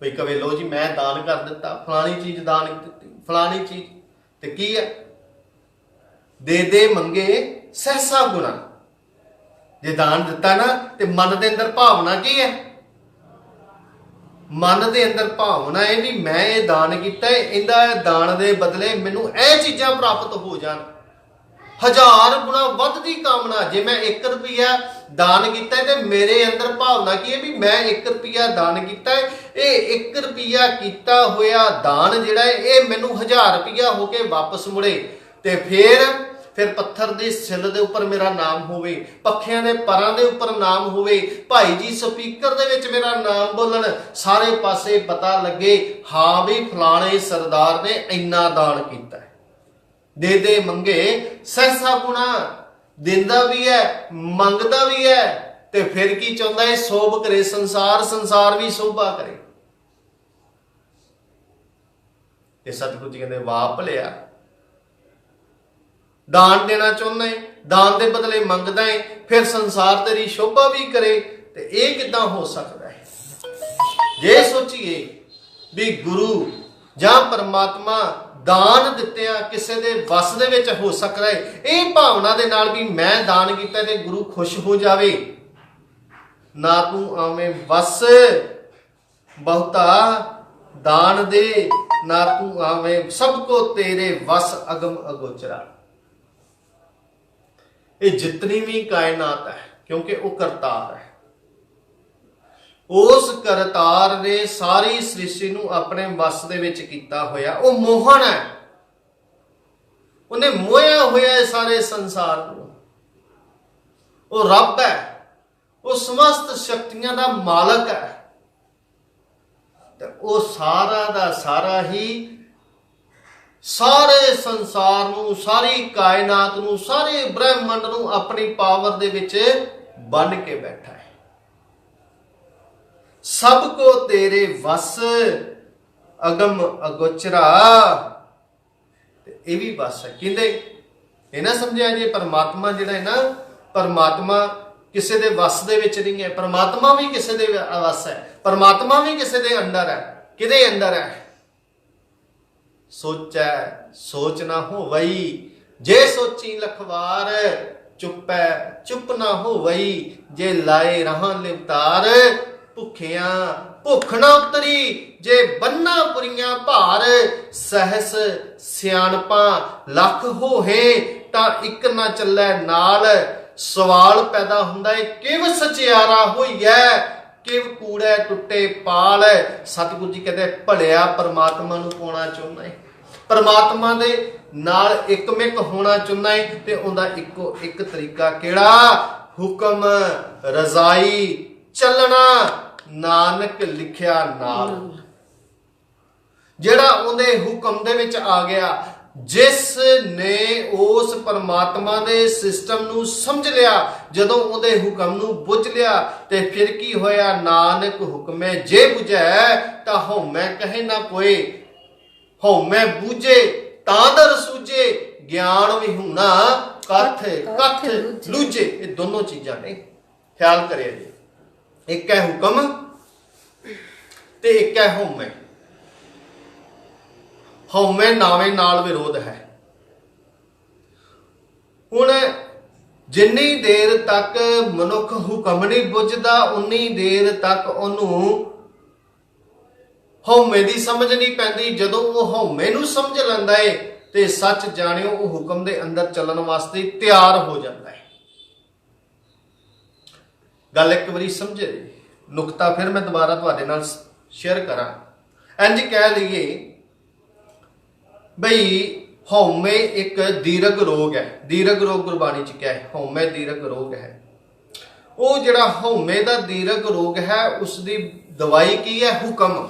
ਕੋਈ ਕਵੇ ਲੋ ਜੀ ਮੈਂ ਦਾਨ ਕਰ ਦਿੱਤਾ, ਫਲਾਣੀ ਚੀਜ਼ ਦਾਨ ਦਿੱਤੀ, ਫਲਾਣੀ ਚੀਜ਼, ਤੇ ਕੀ ਹੈ? ਦੇ ਦੇ ਮੰਗੇ ਸਹਿਸਾ ਗੁਣਾ। ਜੇ ਦਾਨ ਦਿੱਤਾ ਨਾ ਤੇ ਮਨ ਦੇ ਅੰਦਰ ਭਾਵਨਾ ਕੀ ਹੈ? ਮਨ ਦੇ ਅੰਦਰ ਭਾਵਨਾ ਹੈ ਵੀ ਮੈਂ ਇਹ ਦਾਨ ਕੀਤਾ, ਇਹਦਾ ਦਾਨ ਦੇ ਬਦਲੇ ਮੈਨੂੰ ਇਹ ਚੀਜ਼ਾਂ ਪ੍ਰਾਪਤ ਹੋ ਜਾਣ। 1000 ਗੁਣਾ ਵੱਧ ਦੀ ਕਾਮਨਾ। ਜੇ ਮੈਂ 1 ਰੁਪਿਆ ਦਾਨ ਕੀਤਾ ਤੇ ਮੇਰੇ ਅੰਦਰ ਭਾਵਨਾ ਕੀ ਹੈ ਵੀ ਮੈਂ 1 ਰੁਪਿਆ ਦਾਨ ਕੀਤਾ, ਇਹ 1 ਰੁਪਿਆ ਕੀਤਾ ਹੋਇਆ ਦਾਨ ਜਿਹੜਾ ਹੈ ਇਹ ਮੈਨੂੰ 1000 ਰੁਪਿਆ ਹੋ ਕੇ ਵਾਪਸ ਮੁੜੇ। ਤੇ ਫਿਰ ਪੱਥਰ ਦੀ ਸਿੱਲ ਦੇ ਉੱਪਰ ਮੇਰਾ ਨਾਮ ਹੋਵੇ, ਪੱਖਿਆਂ ਦੇ ਪਰਾਂ ਦੇ ਉੱਪਰ ਨਾਮ ਹੋਵੇ, ਭਾਈ ਜੀ ਸਪੀਕਰ ਦੇ ਵਿੱਚ ਮੇਰਾ ਨਾਮ ਬੋਲਣ, ਸਾਰੇ ਪਾਸੇ ਪਤਾ ਲੱਗੇ ਹਾਂ ਵੀ ਫਲਾਣੇ ਸਰਦਾਰ ਨੇ ਇੰਨਾ ਦਾਨ ਕੀਤਾ। ਦੇ ਦੇ ਮੰਗੇ ਸਹਿਸਾ ਗੁਣਾ। ਦਿੰਦਾ ਵੀ ਹੈ, ਮੰਗਦਾ ਵੀ ਹੈ, ਤੇ ਫਿਰ ਕੀ ਚਾਹੁੰਦਾ ਹੈ? ਸੋਭ ਕਰੇ ਸੰਸਾਰ, ਸੰਸਾਰ ਵੀ ਸੋਭਾ ਕਰੇ। ਤੇ ਸਤਿਗੁਰੂ ਜੀ ਕਹਿੰਦੇ ਵਾਹ ਭਲਿਆ, ਦਾਨ ਦੇਣਾ ਚਾਹੁੰਦਾ ਹੈ, ਦਾਨ ਦੇ ਬਦਲੇ ਮੰਗਦਾ ਹੈ, ਫਿਰ ਸੰਸਾਰ ਤੇਰੀ ਸ਼ੋਭਾ ਵੀ ਕਰੇ। ਤੇ ਇਹ ਕਿੱਦਾਂ ਹੋ ਸਕਦਾ ਹੈ? ਜੇ ਸੋਚੀਏ ਵੀ ਗੁਰੂ ਜਾਂ ਪਰਮਾਤਮਾ ਦਾਨ ਦਿੱਤਿਆਂ ਕਿਸੇ ਦੇ ਵਸ ਦੇ ਵਿੱਚ ਹੋ ਸਕਦਾ ਹੈ, ਇਹ ਭਾਵਨਾ ਦੇ ਨਾਲ ਵੀ ਮੈਂ ਦਾਨ ਕੀਤਾ ਤੇ ਗੁਰੂ ਖੁਸ਼ ਹੋ ਜਾਵੇ। ਨਾ ਤੂੰ ਆਵੇਂ ਵਸ ਬਹੁਤਾ ਦਾਨ ਦੇ, ਨਾ ਤੂੰ ਆਵੇਂ ਸਭ ਕੋ ਤੇਰੇ ਵਸ ਅਗਮ ਅਗੋਚਰਾ। ਇਹ ਜਿਤਨੀ ਵੀ ਕਾਇਨਾਤ ਹੈ, ਕਿਉਂਕਿ ਉਹ ਕਰਤਾਰ ਹੈ, ਉਸ ਕਰਤਾਰ ਨੇ ਸਾਰੀ ਸ੍ਰਿਸ਼ਟੀ ਨੂੰ ਆਪਣੇ ਵਸ ਦੇ ਵਿੱਚ ਕੀਤਾ ਹੋਇਆ। ਉਹ ਮੋਹਨ ਹੈ, ਉਹਨੇ ਮੋਹਿਆ ਹੋਇਆ ਹੈ ਸਾਰੇ ਸੰਸਾਰ ਨੂੰ। ਉਹ ਰੱਬ ਹੈ, ਉਹ ਸਮਸਤ ਸ਼ਕਤੀਆਂ ਦਾ ਮਾਲਕ ਹੈ, ਤੇ ਉਹ ਸਾਰਾ ਦਾ ਸਾਰਾ ਹੀ ਸਾਰੇ ਸੰਸਾਰ ਨੂੰ, ਸਾਰੀ ਕਾਇਨਾਤ ਨੂੰ, ਸਾਰੇ ਬ੍ਰਹਿਮੰਡ ਨੂੰ ਆਪਣੀ ਪਾਵਰ ਦੇ ਵਿੱਚ ਬੰਨ੍ਹ ਕੇ ਬੈਠਾ ਹੈ। ਸਭ ਕੋ ਤੇਰੇ ਵਸ ਅਗਮ ਅਗੋਚਰਾ। ਤੇ ਇਹ ਵੀ ਵਸ ਹੈ ਕਹਿੰਦੇ। ਇਹ ਨਾ ਸਮਝਿਆ ਜੇ ਪਰਮਾਤਮਾ ਜਿਹੜਾ ਹੈ ਨਾ, ਪਰਮਾਤਮਾ ਕਿਸੇ ਦੇ ਵਸ ਦੇ ਵਿੱਚ ਨਹੀਂ ਹੈ। ਪਰਮਾਤਮਾ ਵੀ ਕਿਸੇ ਦੇ ਵਸ ਹੈ, ਪਰਮਾਤਮਾ ਵੀ ਕਿਸੇ ਦੇ ਅੰਦਰ ਹੈ। ਕਿਹਦੇ ਅੰਦਰ ਹੈ? ਸੋਚੈ ਸੋਚ ਨਾ ਹੋਵਈ, ਜੇ ਸੋਚੀ ਲੱਖ ਵਾਰ। ਚੁੱਪੈ ਚੁੱਪ ਨਾ ਹੋਵਈ, ਜੇ ਲਾਏ ਰਹਾਂ ਲਿਵਤਾਰ। ਭੁੱਖਿਆਂ ਭੁੱਖ ਨਾ ਉਤਰੀ, ਜੇ ਬੰਨਾ ਪੁਰੀਆਂ ਭਾਰ, ਸਹਿਸ ਸਿਆਣਪਾਂ ਲੱਖ ਹੋਹੇ, ਤਾਂ ਇੱਕ ਨਾ ਚੱਲੇ ਨਾਲ। ਸਵਾਲ ਪੈਦਾ ਹੁੰਦਾ ਹੈ, ਕਿਵ ਸਚਿਆਰਾ ਹੋਈਐ, ਕਿਵ ਕੂੜੈ ਟੁੱਟੇ ਪਾਲ। ਸਤਿਗੁਰੂ ਜੀ ਕਹਿੰਦੇ ਭਲਿਆ ਪਰਮਾਤਮਾ ਨੂੰ ਪਾਉਣਾ ਚਾਹੁੰਦਾ ਹੈ, ਪਰਮਾਤਮਾ ਦੇ ਨਾਲ ਇੱਕਮਿਕ ਹੋਣਾ ਚਾਹੁੰਦਾ ਹੈ, ਤੇ ਉਹਦਾ ਇੱਕੋ ਇੱਕ ਤਰੀਕਾ ਕਿਹੜਾ? ਹੁਕਮ ਰਜ਼ਾਈ ਚੱਲਣਾ, ਨਾਨਕ ਲਿਖਿਆ ਨਾਲ। ਜਿਹੜਾ ਉਹਦੇ ਹੁਕਮ ਦੇ ਵਿੱਚ ਆ ਗਿਆ, ਜਿਸ ਨੇ ਉਸ ਪਰਮਾਤਮਾ ਦੇ ਸਿਸਟਮ ਨੂੰ ਸਮਝ ਲਿਆ, ਜਦੋਂ ਉਹਦੇ ਹੁਕਮ ਨੂੰ ਬੁੱਝ ਲਿਆ, ਤੇ ਫਿਰ ਕੀ ਹੋਇਆ? ਨਾਨਕ ਹੁਕਮੇ ਜੇ ਬੁਝੈ, ਤਾਂ ਹਉਮੈ ਕਹੇ ਨਾ ਕੋਏ। ਹਉਮੈ ਬੂਝੇ ਤਾਂ ਦਰ ਸੂਝੇ, ਗਿਆਨ ਵਿਹੂਣਾ ਕਥ ਕਥ ਲੂਝੇ। ਇਹ ਦੋਨੋਂ ਚੀਜ਼ਾਂ ਨੇ, ਖਿਆਲ ਕਰਿਆ ਜੀ। ਇੱਕ ਹੈ ਹੁਕਮ ਤੇ ਇੱਕ ਹੈ ਹਉਮੈ। ਹਉਮੈ ਨਾਵੇਂ ਨਾਲ ਵਿਰੋਧ ਹੈ। ਹੁਣ ਜਿੰਨੀ ਦੇਰ ਤੱਕ ਮਨੁੱਖ ਹੁਕਮ ਨਹੀਂ ਬੁੱਝਦਾ, ਉਨੀ ਦੇਰ ਤੱਕ ਉਹਨੂੰ ਹਉਮੈ ਦੀ ਸਮਝ ਨਹੀਂ ਪੈਂਦੀ। ਜਦੋਂ ਉਹ ਹਉਮੈ ਨੂੰ ਸਮਝ ਲੈਂਦਾ ਏ, ਤੇ ਸੱਚ ਜਾਣਿਓ ਉਹ ਹੁਕਮ ਦੇ ਅੰਦਰ ਚੱਲਣ ਵਾਸਤੇ ਤਿਆਰ ਹੋ ਜਾਂਦਾ ਹੈ। ਗੱਲ ਇੱਕ ਵਾਰੀ ਸਮਝੇ, ਨੁਕਤਾ ਫਿਰ ਮੈਂ ਦੁਬਾਰਾ ਤੁਹਾਡੇ ਨਾਲ ਸ਼ੇਅਰ ਕਰਾਂ। ਇੰਝ ਕਹਿ ਲਈਏ ਬਈ ਹਉਮੈ ਇੱਕ ਦੀਰਘ ਰੋਗ ਹੈ। ਦੀਰਘ ਰੋਗ ਗੁਰਬਾਣੀ ਚ ਕਿਹਾ ਹੈ, ਹਉਮੈ ਦੀਰਘ ਰੋਗ ਹੈ। ਉਹ ਜਿਹੜਾ ਹਉਮੈ ਦਾ ਦੀਰਘ ਰੋਗ ਹੈ, ਉਸ ਦੀ ਦਵਾਈ ਕੀ ਹੈ? ਹੁਕਮ।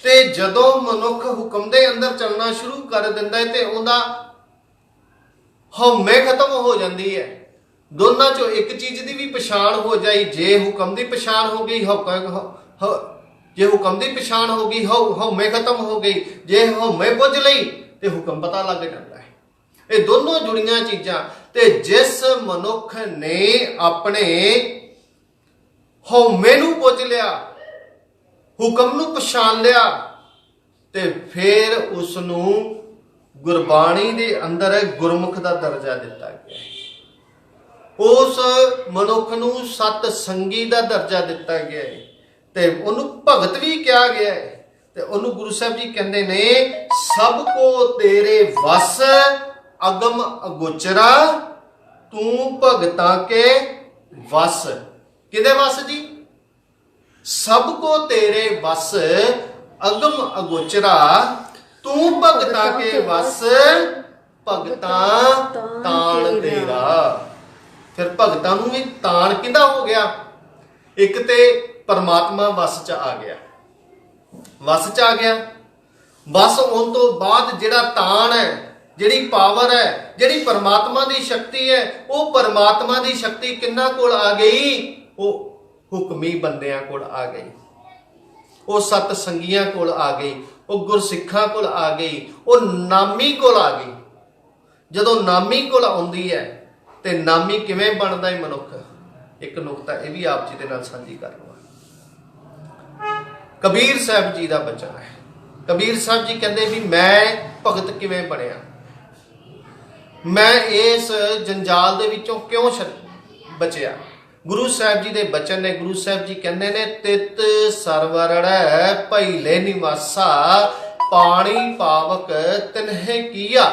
ਤੇ ਜਦੋਂ ਮਨੁੱਖ ਹੁਕਮ ਦੇ ਅੰਦਰ ਚੱਲਣਾ ਸ਼ੁਰੂ ਕਰ ਦਿੰਦਾ ਹੈ, ਤੇ ਉਹਦਾ ਹਉਮੈ ਖਤਮ ਹੋ ਜਾਂਦੀ ਹੈ। ਦੋਨਾਂ ਚੋਂ ਇੱਕ ਚੀਜ਼ ਦੀ ਵੀ ਪਛਾਣ ਹੋ ਜਾਈ। ਜੇ ਹੁਕਮ ਦੀ ਪਛਾਣ ਹੋ ਗਈ, ਜੇ ਹੁਕਮ ਦੀ ਪਛਾਣ ਹੋ ਗਈ, ਹਉਮੈ ਖਤਮ ਹੋ ਗਈ। ਜੇ ਹਉਮੈ ਬੁੱਝ ਲਈ, ਤੇ ਹੁਕਮ ਪਤਾ ਲੱਗ ਜਾਂਦਾ ਹੈ। ਇਹ ਦੋਨੋਂ ਜੁੜੀਆਂ ਚੀਜ਼ਾਂ। ਤੇ ਜਿਸ ਮਨੁੱਖ ਨੇ ਆਪਣੇ ਹਉਮੈ ਨੂੰ ਬੁੱਝ ਲਿਆ, ਹੁਕਮ ਨੂੰ ਪਛਾਣ ਲਿਆ, ਤੇ ਫਿਰ ਉਸ ਨੂੰ ਗੁਰਬਾਣੀ ਦੇ ਅੰਦਰ ਗੁਰਮੁਖ ਦਾ ਦਰਜਾ ਦਿੱਤਾ ਗਿਆ ਹੈ। ਉਸ ਮਨੁੱਖ ਨੂੰ ਸਤ ਸੰਗੀ ਦਾ ਦਰਜਾ ਦਿੱਤਾ ਗਿਆ ਹੈ, ਤੇ ਉਹਨੂੰ ਭਗਤ ਵੀ ਕਿਹਾ ਗਿਆ ਹੈ। ਤੇ ਉਹਨੂੰ ਗੁਰੂ ਸਾਹਿਬ ਜੀ ਕਹਿੰਦੇ ਨੇ, ਸਭ ਕੋ ਤੇਰੇ ਵਸ ਅਗਮ ਅਗੋਚਰਾ, ਤੂੰ ਭਗਤਾਂ ਕੇ ਵਸ। ਕਿਹਦੇ ਵਸ ਜੀ? ਸਭ ਕੋ ਤੇਰੇ ਵਸ ਅਗਮ ਅਗੋਚਰਾ, ਤੂੰ ਭਗਤਾਂ ਕੇ ਵਸ, ਭਗਤਾਂ ਤਾਣ ਤੇਰਾ। ਫਿਰ ਭਗਤਾਂ ਨੂੰ ਵੀ ਤਾਣ ਕਿਹਦਾ ਹੋ ਗਿਆ? ਇੱਕ ਤੇ ਪਰਮਾਤਮਾ ਵਸ ਚ ਆ ਗਿਆ, ਵਸ ਚ ਆ ਗਿਆ। ਵਸ ਹੋਣ ਤੋਂ ਬਾਅਦ ਜਿਹੜਾ ਤਾਣ ਹੈ, ਜਿਹੜੀ ਪਾਵਰ ਹੈ, ਜਿਹੜੀ ਪਰਮਾਤਮਾ ਦੀ ਸ਼ਕਤੀ ਹੈ, ਉਹ ਪਰਮਾਤਮਾ ਦੀ ਸ਼ਕਤੀ ਕਿੰਨਾ ਕੋਲ ਆ ਗਈ? ਉਹ ਹੁਕਮੀ ਬੰਦਿਆਂ ਕੋਲ ਆ ਗਈ, ਉਹ ਸਤ ਸੰਗੀਆਂ ਕੋਲ ਆ ਗਈ, ਉਹ ਗੁਰਸਿੱਖਾਂ ਕੋਲ ਆ ਗਈ, ਉਹ ਨਾਮੀ ਕੋਲ ਆ ਗਈ। ਜਦੋਂ ਨਾਮੀ ਕੋਲ ਆਉਂਦੀ ਹੈ, ਤੇ ਨਾਮੀ ਕਿਵੇਂ ਬਣਦਾ ਹੈ ਮਨੁੱਖ? ਇੱਕ ਨੁਕਤਾ ਇਹ ਵੀ ਆਪ ਜੀ ਦੇ ਨਾਲ ਸਾਂਝੀ ਕਰ ਲਵਾਂ। ਕਬੀਰ ਸਾਹਿਬ ਜੀ ਦਾ ਬਚਨ ਹੈ। ਕਬੀਰ ਸਾਹਿਬ ਜੀ ਕਹਿੰਦੇ ਵੀ ਮੈਂ ਭਗਤ ਕਿਵੇਂ ਬਣਿਆ, ਮੈਂ ਇਸ ਜੰਜਾਲ ਦੇ ਵਿੱਚੋਂ ਕਿਉਂ ਬਚਿਆ। ਗੁਰੂ ਸਾਹਿਬ ਜੀ ਦੇ ਬਚਨ ਨੇ। ਗੁਰੂ ਸਾਹਿਬ ਜੀ ਕਹਿੰਦੇ ਨੇ, ਤਿਤ ਸਰਵਰੜੈ ਭਈਲੇ ਨਿਵਾਸਾ, ਪਾਣੀ ਪਾਵਕ ਤਿਨਹਿ ਕੀਆ।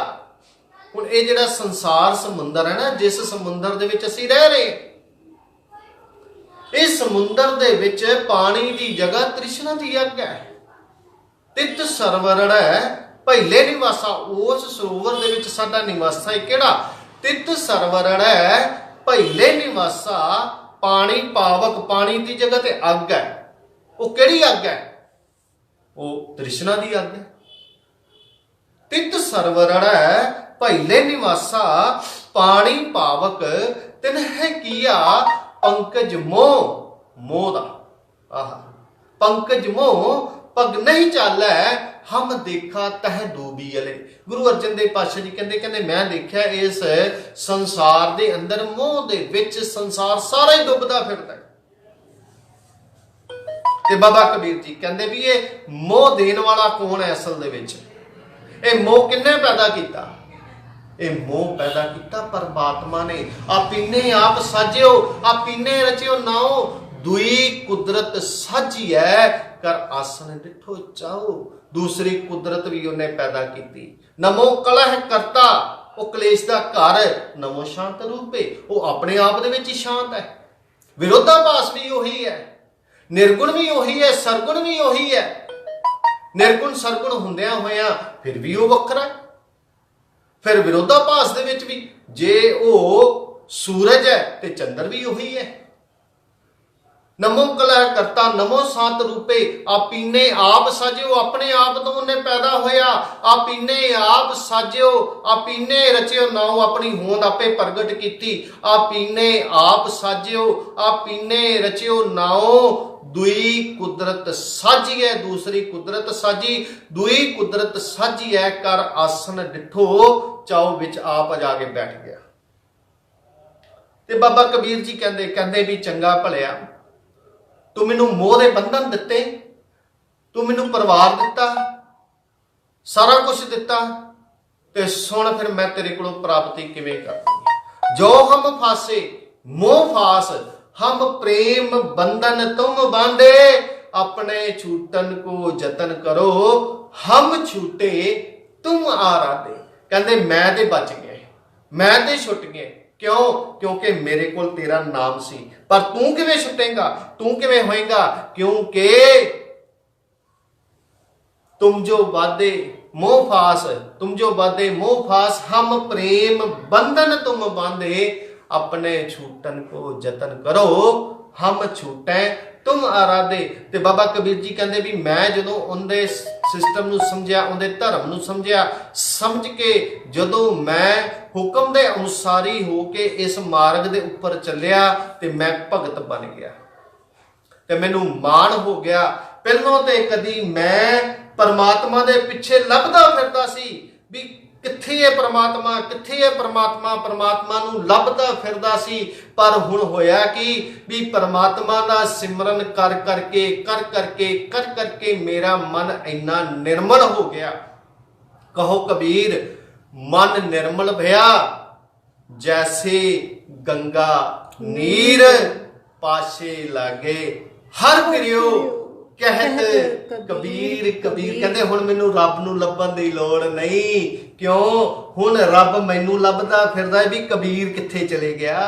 ਹੁਣ ਇਹ ਜਿਹੜਾ ਸੰਸਾਰ ਸਮੁੰਦਰ ਹੈ ਨਾ, ਜਿਸ ਸਮੁੰਦਰ ਦੇ ਵਿੱਚ ਅਸੀਂ ਰਹਿ ਰਹੇ, ਇਸ ਸਮੁੰਦਰ ਦੇ ਵਿੱਚ ਪਾਣੀ ਦੀ ਜਗ੍ਹਾ ਤ੍ਰਿਸ਼ਨਾ ਦੀ ਅੱਗ ਹੈ। ਤਿਤ ਸਰਵਰੜੈ ਭਈਲੇ ਨਿਵਾਸਾ, ਉਸ ਸਰੋਵਰ ਦੇ ਵਿੱਚ ਸਾਡਾ ਨਿਵਾਸਾ ਹੈ। ਕਿਹੜਾ? ਤਿਤ ਸਰਵਰੜੈ ਭਈਲੇ ਨਿਵਾਸਾ, ਪਾਣੀ ਪਾਵਕ, ਪਾਣੀ ਦੀ ਜਗ੍ਹਾ ਤੇ ਅੱਗ ਹੈ। ਉਹ ਕਿਹੜੀ ਅੱਗ ਹੈ? ਉਹ ਤ੍ਰਿਸ਼ਨਾ ਦੀ ਅੱਗ ਹੈ। ਤਿਤ ਸਰਵਰੜੈ ਭਈਲੇ ਨਿਵਾਸਾ, ਪਾਣੀ ਪਾਵਕ ਤਿਨਹਿ ਕੀਆ, ਪੰਕਜ ਮੋਹ। ਮੋਹ ਦਾ ਆਹ ਪੰਕਜ ਮੋਹ, ਪਗ ਨਹੀਂ ਚਾਲੈ ਹਮ ਦੇਖਾ ਤਹ ਡੂਬੀ ਅਲੇ। ਗੁਰੂ ਅਰਜਨ ਦੇਵ ਪਾਤਸ਼ਾਹ ਜੀ ਕਹਿੰਦੇ ਮੈਂ ਦੇਖਿਆ ਇਸ ਸੰਸਾਰ ਦੇ ਅੰਦਰ, ਮੋਹ ਦੇ ਵਿੱਚ ਸੰਸਾਰ ਸਾਰਾ ਹੀ ਡੁੱਬਦਾ ਫਿਰਦਾ। ਤੇ ਬਾਬਾ ਕਬੀਰ ਜੀ ਕਹਿੰਦੇ ਵੀ ਇਹ ਮੋਹ ਦੇਣ ਵਾਲਾ ਕੌਣ ਹੈ ਅਸਲ ਦੇ ਵਿੱਚ? ਇਹ ਮੋਹ ਕਿੰਨੇ ਪੈਦਾ ਕੀਤਾ? ਇਹ ਮੋਹ ਪੈਦਾ ਕੀਤਾ ਪਰਮਾਤਮਾ ਨੇ। ਆਪੀਨੇ ਆਪ ਸਾਜਿਓ, ਆਪੀਨੇ ਰਚਿਓ ਨਾਉ, दुई कुदरत साझिए कर आसन डिठो चाहो। दूसरी कुदरत भी उन्हें पैदा की। नमो कलह करता, वो कलेश का घर। नमो शांत रूपे, वो अपने आप दे विच ही शांत है। विरोधाभास भी उही है, निर्गुण भी उही है, सरगुण भी उही है। निर्गुण सरगुण हुंदियां होया फिर भी वो वखरा है। फिर विरोधाभास दे विच भी जे वो सूरज है तो चंद्र भी उही है। नमो कलह करता, नमो शांत रूपे, आपीने आप साजियो। अपने आप तो उन्हें पैदा होया। आपीने आप साजियो, आपीने रचियो नाउ, अपनी होंद आपे प्रगट की। आपीने आप साजियो, आपीने रचियो नाउ। दुई कुदरत साझी है, दूसरी कुदरत साझी। दुई कुदरत साझी है कर आसन डिठो चाओ, विच आप जाके बैठ गया। ते बाबा कबीर जी कहंदे भी चंगा भलिया, तू मैनू मोह दे बंधन दिते, तू मैनू परिवार दिता, सारा कुछ दिता, ते सुन फिर मैं तेरे को प्राप्ति किवें करनी। जो हम फासे मोह फास, हम प्रेम बंधन तुम बांधे, अपने छूटन को जतन करो, हम छूटे तुम आराधे। कहते मैं ते बच गए, मैं ते छुट गए। क्यों? क्योंकि मेरे को तेरा नाम सी। पर तू किवें छुटेगा, तू किवें होएगा? क्योंकि तुम जो बाधे मोह फास, तुम जो बाधे मोह फास, हम प्रेम बंधन तुम बांधे, अपने छूटन को जतन करो, हम छूटे तुम आराधे। ते बाबा कबीर जी कहते भी मैं जदों उनके सिस्टम नूं समझिया, उनके धर्म नूं समझिया, समझ के जदों मैं हुक्म दे अनुसारी हो के इस मार्ग दे उपर चलिया ते मैं भगत बन गया ते मैनू मान हो गया। पहलों ते कदी मैं परमात्मा दे पिछे लभदा फिरदा सी भी कित्थे है परमात्मा, कित्थे है परमात्मा, परमात्मा नूं लभदा फिरदा सी। पर हुण होया कि भी परमात्मा दा सिमरन कर करके मेरा मन इन्ना निर्मल हो गया। कहो कबीर मन निर्मल भया, जैसे गंगा नीर पाशे लागे, हर फिरियो कहत कबीर। कबीर कहते हुण मैनू रब नूं लभण दी लोड़ नहीं। क्यों? हुण रब मैनू लभदा फिरदा है भी कबीर कित्थे चले गया।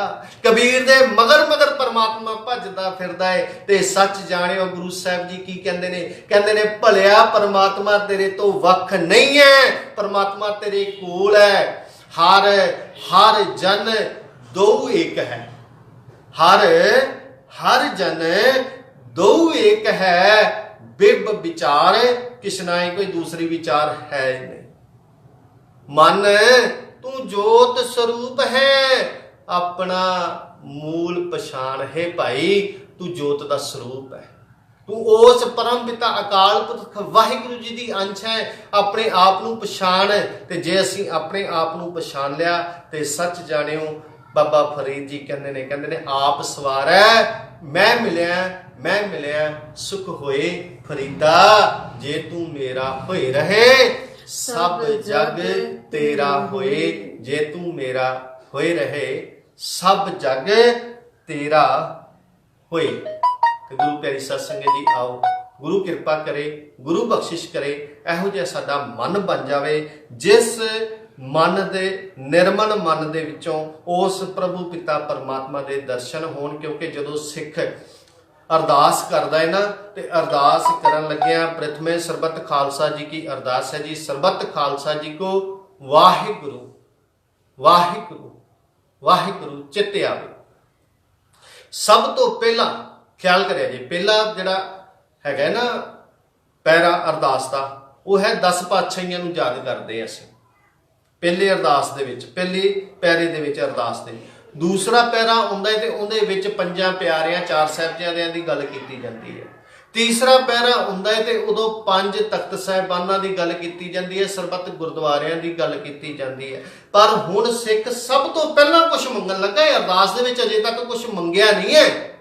कबीर दे मगर मगर परमात्मा भजदा फिरदा है। ते सच जाणियो गुरु साहिब जी की कहंदे ने, कहंदे ने भलिया परमात्मा तेरे तो वख नहीं है, परमात्मा तेरे कोल है। हर हर जन दो एक है, हर हर जन दो एक है, बिब विचार किशनाई कोई दूसरी विचार है नहीं। मन तू जोत स्वरूप है, अपना मूल पछाण है भाई, तू जोत का स्वरूप है। तू उस परम पिता अकाल पुरख वाहिगुरु जी की अंश है। अपने आप नूं पछाण, ते जे असीं अपने आप नूं पछाण लिया ते सच जाणियो बाबा फरीद जी कहंदे ने आप सवार है, मैं मिलिया सुख होए फरीदा, जे तू मेरा होए रहे, सब जग तेरा होए। जे तू मेरा होए रहे, सब जग तेरा होए। तो गुरु प्यारी सत्संगत जी आओ, गुरु किरपा करे, गुरु बख्शिश करे, इहो जिहा साडा मन बन जावे, जिस मन दे निर्मल मन दे विचों उस प्रभु पिता परमात्मा दे दर्शन होण। क्योंकि जदों सिख अरदास करदा है ना, ते अरदास करन लग्या प्रथमे सरबत खालसा जी की अरदास है जी। सरबत खालसा जी को वाहिगुरु वाहिगुरु वाहिगुरु चित्ते आवे। सब तो पहला ख्याल करिया जी, पहला जिहड़ा हैगा ना पैरा अरदास दा, वो है 10 पातशाहियां नूं याद करदे असीं पहले अरदास दे विच, पहले पैरे दे विच अरदास दे। दूसरा पैरा आउंदा है ते उहदे विच 5 प्यारियां 4 साहिबजादियां दी गल कीती जांदी है। तीसरा पैरा आउंदा है ते उदों 5 तख्त साहिबानां दी गल कीती जांदी है, सरबत गुरुद्वारियां दी गल कीती जांदी है। पर हुण सिख सब तो पहला कुछ मंगण लगा है, अरदास दे विच अजे तक कुछ मंगिया नहीं है।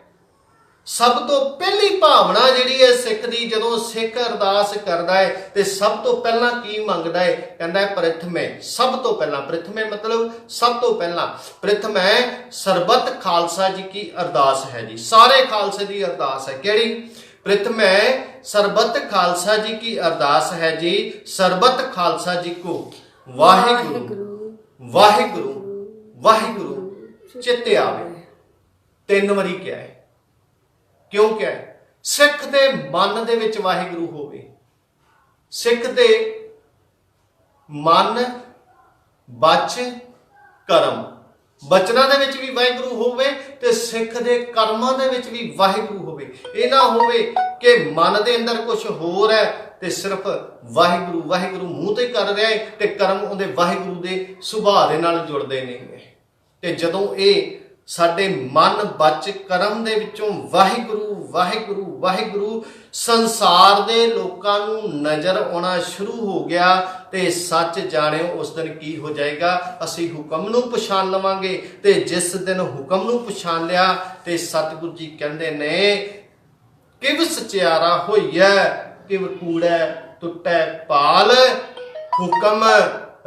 ਸਭ ਤੋਂ ਪਹਿਲੀ ਭਾਵਨਾ ਜਿਹੜੀ ਹੈ ਸਿੱਖ ਦੀ, ਜਦੋਂ ਸਿੱਖ ਅਰਦਾਸ ਕਰਦਾ ਹੈ ਤੇ ਸਭ ਤੋਂ ਪਹਿਲਾਂ ਕੀ ਮੰਗਦਾ ਹੈ? ਕਹਿੰਦਾ ਹੈ ਪ੍ਰਥਮੇ, ਸਭ ਤੋਂ ਪਹਿਲਾਂ। ਪ੍ਰਥਮੇ ਮਤਲਬ ਸਭ ਤੋਂ ਪਹਿਲਾਂ। ਪ੍ਰਥਮੇ ਸਰਬੱਤ ਖਾਲਸਾ ਜੀ ਕੀ ਅਰਦਾਸ ਹੈ ਜੀ, ਸਾਰੇ ਖਾਲਸੇ ਦੀ ਅਰਦਾਸ ਹੈ। ਕਿਹੜੀ? ਪ੍ਰਥਮੇ ਸਰਬੱਤ ਖਾਲਸਾ ਜੀ ਕੀ ਅਰਦਾਸ ਹੈ ਜੀ, ਸਰਬੱਤ ਖਾਲਸਾ ਜੀ ਕੋ ਵਾਹਿਗੁਰੂ ਵਾਹਿਗੁਰੂ ਵਾਹਿਗੁਰੂ ਚਿੱਤੇ ਆਵੇ। 3 ਵਾਰੀ ਕਿਹਾ ਹੈ। ਕਿਉਂ ਕਿਹਾ ਹੈ? ਸਿੱਖ ਦੇ ਮਨ ਦੇ ਵਿੱਚ ਵਾਹਿਗੁਰੂ ਹੋਵੇ, ਸਿੱਖ ਦੇ ਮਨ, ਬਚ, ਕਰਮ, ਬਚਨਾਂ ਦੇ ਵਿੱਚ ਵੀ ਵਾਹਿਗੁਰੂ ਹੋਵੇ ਤੇ ਸਿੱਖ ਦੇ ਕਰਮਾਂ ਦੇ ਵਿੱਚ ਵੀ ਵਾਹਿਗੁਰੂ ਹੋਵੇ। ਇਹ ਨਾ ਹੋਵੇ ਕਿ ਮਨ ਦੇ ਅੰਦਰ ਕੁਝ ਹੋਰ ਹੈ ਤੇ ਸਿਰਫ ਵਾਹਿਗੁਰੂ ਵਾਹਿਗੁਰੂ ਮੂੰਹ ਤੇ ਕਰ ਰਿਹਾ ਹੈ ਤੇ ਕਰਮ ਉਹਦੇ ਵਾਹਿਗੁਰੂ ਦੇ ਸੁਭਾਅ ਦੇ ਨਾਲ ਜੁੜਦੇ ਨਹੀਂ ਹੈ। ਤੇ ਜਦੋਂ ਇਹ ਸਾਡੇ ਮਨ, ਬਚ, ਕਰਮ ਦੇ ਵਿੱਚੋਂ ਵਾਹਿਗੁਰੂ ਵਾਹਿਗੁਰੂ ਵਾਹਿਗੁਰੂ ਸੰਸਾਰ ਦੇ ਲੋਕਾਂ ਨੂੰ ਨਜ਼ਰ ਆਉਣਾ ਸ਼ੁਰੂ ਹੋ ਗਿਆ ਤੇ ਸੱਚ ਜਾਣਿਓ ਉਸ ਦਿਨ ਕੀ ਹੋ ਜਾਏਗਾ? ਅਸੀਂ ਹੁਕਮ ਨੂੰ ਪਛਾਣ ਲਵਾਂਗੇ ਤੇ ਜਿਸ ਦਿਨ ਹੁਕਮ ਨੂੰ ਪਛਾਣ ਲਿਆ ਤੇ ਸਤਿਗੁਰੂ ਜੀ ਕਹਿੰਦੇ ਨੇ ਕਿਵ ਸਚਿਆਰਾ ਹੋਈਐ, ਕਿਵ ਕੂੜੈ ਟੁੱਟੈ ਪਾਲ, ਹੁਕਮ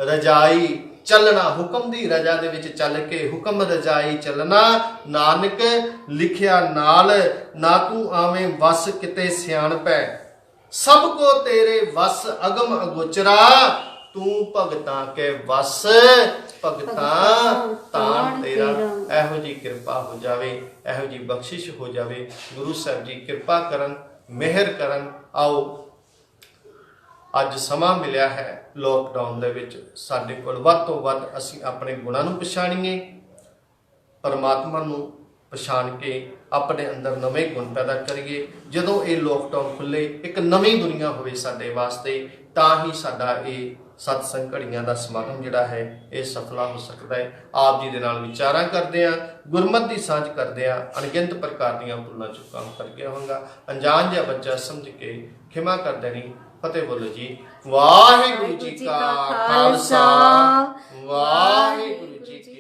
ਰਜਾਈ ਚੱਲਣਾ। ਹੁਕਮ ਦੀ ਰਜਾ ਦੇ ਵਿੱਚ ਚੱਲ ਕੇ ਹੁਕਮ ਰਜਾਈ ਚੱਲਣਾ। ਨਾਨਕ ਲਿਖਿਆ ਨਾਲ, ਨਾ ਤੂੰ ਆਵੇਂ ਵਸ ਕਿਤੇ ਸਿਆਣਪੈ, ਸਭ ਕੋ ਤੇਰੇ ਵਸ ਅਗਮ ਅਗੋਚਰਾ, ਤੂੰ ਭਗਤਾਂ ਕੇ ਵਸ ਭਗਤਾਂ ਤਾਣ ਤੇਰਾ। ਇਹੋ ਜੀ ਕਿਰਪਾ ਹੋ ਜਾਵੇ, ਇਹੋ ਜੀ ਬਖਸ਼ਿਸ਼ ਹੋ ਜਾਵੇ। ਗੁਰੂ ਸਾਹਿਬ ਜੀ ਕਿਰਪਾ ਕਰਨ, ਮਿਹਰ ਕਰਨ। ਆਓ ਅੱਜ ਸਮਾਂ ਮਿਲਿਆ ਹੈ ਲੋਕਡਾਊਨ ਦੇ ਵਿੱਚ, ਸਾਡੇ ਕੋਲ ਵੱਧ ਤੋਂ ਵੱਧ ਅਸੀਂ ਆਪਣੇ ਗੁਣਾਂ ਨੂੰ ਪਛਾਣੀਏ, ਪਰਮਾਤਮਾ ਨੂੰ ਪਛਾਣ ਕੇ ਆਪਣੇ ਅੰਦਰ ਨਵੇਂ ਗੁਣ ਪੈਦਾ ਕਰੀਏ। ਜਦੋਂ ਇਹ ਲੋਕਡਾਊਨ ਖੁੱਲੇ, ਇੱਕ ਨਵੀਂ ਦੁਨੀਆ ਹੋਵੇ ਸਾਡੇ ਵਾਸਤੇ, ਤਾਂ ਹੀ ਸਾਡਾ ਇਹ ਸਤਸੰਗ ਘੜੀਆਂ ਦਾ ਸਮਾਗਮ ਜਿਹੜਾ ਹੈ ਇਹ ਸਫਲਾ ਹੋ ਸਕਦਾ ਹੈ। ਆਪ ਜੀ ਦੇ ਨਾਲ ਵਿਚਾਰਾਂ ਕਰਦੇ ਆ, ਗੁਰਮਤਿ ਦੀ ਸਾਂਝ ਕਰਦੇ ਆ, ਅਣਗਿਣਤ ਪ੍ਰਕਾਰ ਦੀਆਂ ਭੁੱਲਾਂ ਚੁੱਕਾਂ ਕਰ ਗਿਆ ਹੋਵਾਂਗਾ। ਅਣਜਾਣ ਜਿਹਾ ਬੱਚਾ ਸਮਝ ਕੇ ਖਿਮਾ ਕਰ ਦੇਣੀ। ਫਤਿਹ ਬੋਲੋ ਜੀ। ਵਾਹਿਗੁਰੂ ਜੀ ਕਾ ਖਾਲਸਾ, ਵਾਹਿਗੁਰੂ ਜੀ ਕੀ